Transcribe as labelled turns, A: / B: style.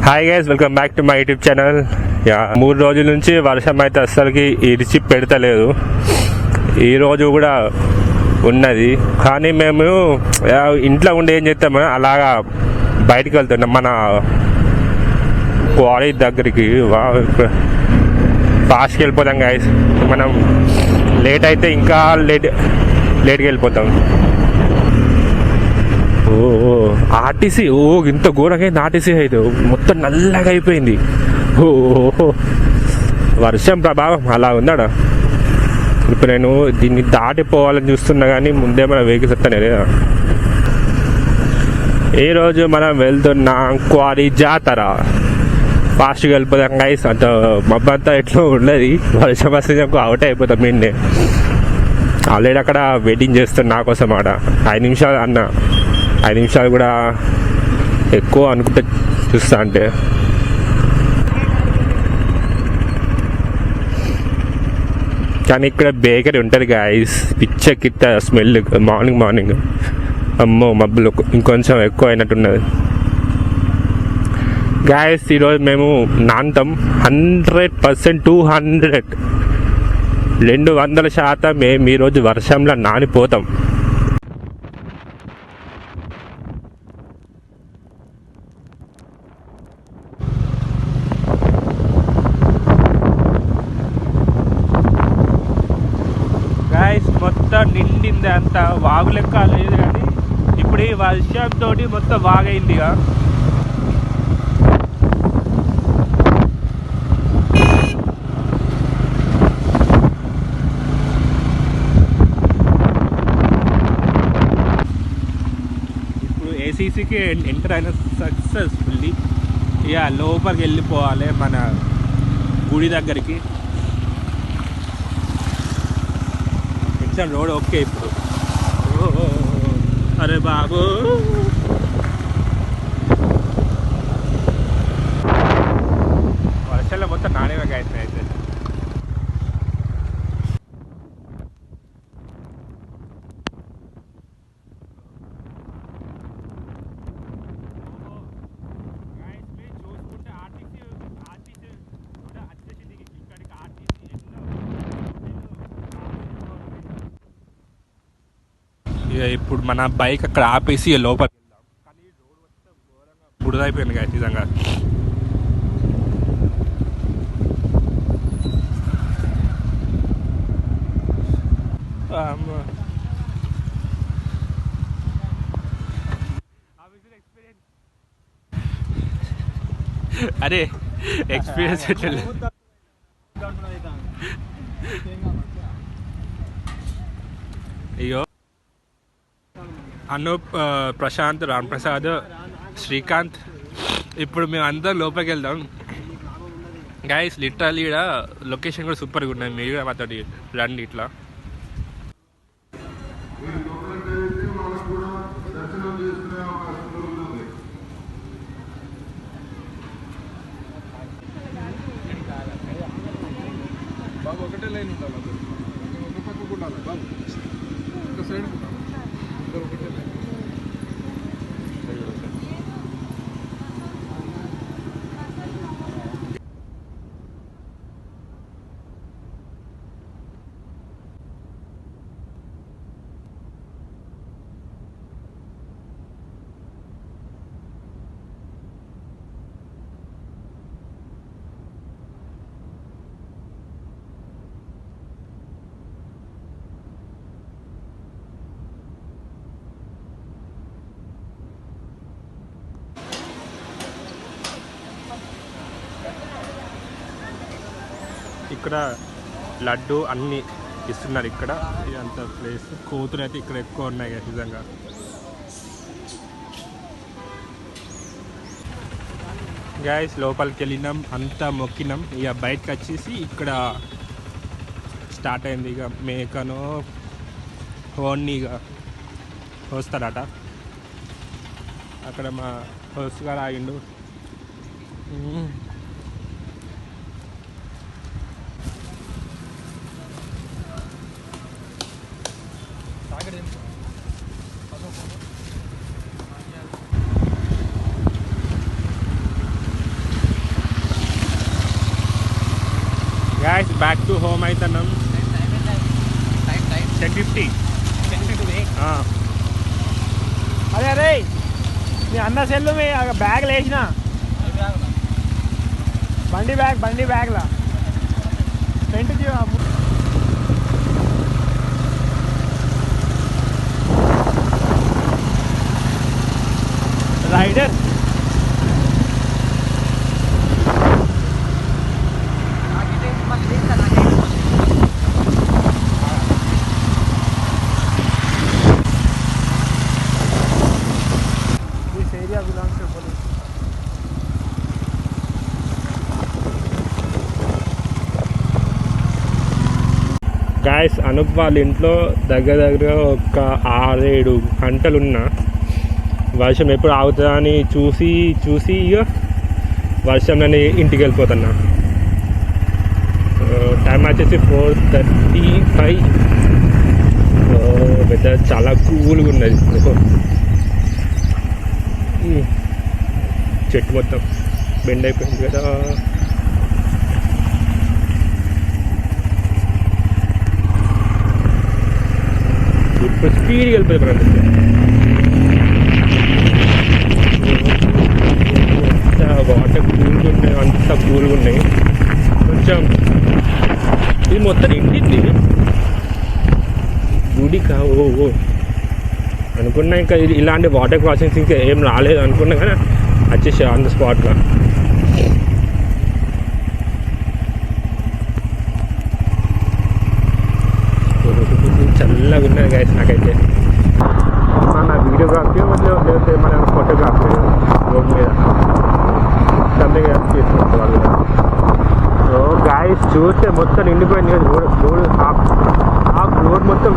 A: Hi guys, welcome back to my YouTube channel. 3 రోజుల నుంచి వర్షం అయితే అస్సలకి ఇడిచి పెడతలేదు. ఈరోజు కూడా ఉన్నది, కానీ మేము ఇంట్లో ఉండి ఏం చేస్తాము, అలాగా బయటికి వెళ్తున్నాం మన క్వారీ దగ్గరికి. ఫాస్ట్కి వెళ్ళిపోతాం గైస్. మనం లేట్ అయితే ఇంకా లేట్గా వెళ్ళిపోతాం. ఆర్టీసీ ఇంత ఘోరంగా ఆర్టీసీ అయితే మొత్తం నల్లగా అయిపోయింది. వర్షం ప్రభావం అలా ఉందాడా. ఇప్పుడు నేను దీన్ని దాటిపోవాలని చూస్తున్నా, కానీ ముందే మన వెహికల్స్ వస్తానే లేదా. ఈరోజు మనం వెళ్తున్నాం క్వారీ జాతర. ఫాస్ట్గా వెళ్ళిపోతాం గైస్. అంత మబ్బంతా ఎట్లా ఉండదు, వర్షం వస్తే అవుట్ అయిపోతాం. మీండే ఆల్రెడీ అక్కడ వెయిటింగ్ చేస్తాను నా కోసం. ఆడ 5 నిమిషాలు అన్న, 5 నిమిషాలు కూడా ఎక్కువ అనుకుంటే చూస్తా. అంటే కానీ ఇక్కడ బేకరీ ఉంటుంది గాయస్, పిచ్చెక్కిట్ట స్మెల్ మార్నింగ్. అమ్మో మబ్బులు ఇంకొంచెం ఎక్కువ అయినట్టున్నది గాయస్. ఈరోజు మేము నాంతం 100%, 200% మేము ఈరోజు వర్షంలో నానిపోతాం. మొత్తం నిండింది, అంత వాగు లెక్క లేదు. కానీ ఇప్పుడు ఈ వర్షంతో మొత్తం వాగైంది. ఇప్పుడు ఏసీసీకి ఎంటర్ అయిన సక్సెస్ఫుల్లీ. ఇక లోపలికి వెళ్ళిపోవాలి మన గుడి దగ్గరికి. రోడ్ ఓకే ఇప్పుడు. అరే బాబు, వర్షాల్లో మొత్తం నాణ్యమే గాయత్రి అయితే. ఇప్పుడు మన బైక్ అక్కడ ఆపేసి లోపలికి వెళ్దాం. కానీ రోడ్ మొత్తం ఘోరంగా బురదైపోయింది కదా నిజంగా. అరే ఎక్స్పీరియన్స్ ఎట్లా. అయ్యో, అనూప్, ప్రశాంత్, రామ్ ప్రసాద్, శ్రీకాంత్. ఇప్పుడు మేము అందరం లోపలికి వెళ్దాం గైస్. లిటరల్లీ ఇక్కడ లొకేషన్ కూడా సూపర్గా ఉన్నాయి. మీరు కూడా మాతోటి రండి ఇట్లా. బాబు ఒకటే లైన్ ఉండాలి, ఒక పక్కకు ఉండాలి బాబు, ఒక సైడ్ ఒకటే లైన్. ఇక్కడ లడ్డు అన్నీ ఇస్తున్నారు. ఇక్కడ ఇదంతా ప్లేస్. కోతులు అయితే ఇక్కడ ఎక్కువ ఉన్నాయి కదా నిజంగా. గ్యాస్ లోపలికి వెళ్ళినాం, అంతా మొక్కినాం. ఇక బయటకు వచ్చేసి ఇక్కడ స్టార్ట్ అయింది. ఇక మేకను హోన్ని ఇక వస్తాడట. అక్కడ మా హోస్ట్ గారు ఆగిండు. గాయస్ బ్యాక్ టు హోమ్ అవుతున్నాం. 10:50.
B: అరే అరే మీ అన్న సెల్లు మీ బ్యాగ్లు వేసిన బండి బ్యాగ్లా ఫ్రంట్కి రైడర్
A: గాయస్ అనూప్ వాళ్ళ ఇంట్లో దగ్గర ఒక 6-7 గంటలున్నా వర్షం ఎప్పుడు ఆగుతుందా అని చూసి ఇక వర్షం నేను ఇంటికి వెళ్ళిపోతున్నా. టైం వచ్చేసి 4:35. వెదర్ చాలా కూల్గా ఉన్నది. చెట్టు మొత్తం బెండ్ అయిపోయింది కదా. ఇప్పుడు స్పీడ్గా వెళ్ళిపోయి వాటర్ కూల్గా ఉన్నాయి, అంతా కూల్గా ఉన్నాయి. కొంచెం ఇది మొత్తం నిండింది గుడికా. ఓ అనుకున్నా ఇంకా ఇలాంటి వాటర్ క్రాసింగ్స్ ఇంకా ఏం రాలేదు అనుకున్నా, కానీ వచ్చేసి ఆన్ ద స్పాట్గా. చల్లగా ఉన్నది గైస్. నాకైతే మన వీడియోగ్రఫీ లేకపోతే మన ఫోటోగ్రఫీ రోడ్ మీద సంథింగ్ తీసుకుంటారు వాళ్ళు. సో గాయస్ చూస్తే మొత్తం నిండిపోయింది. రోడ్ హాఫ్ రోడ్ మొత్తం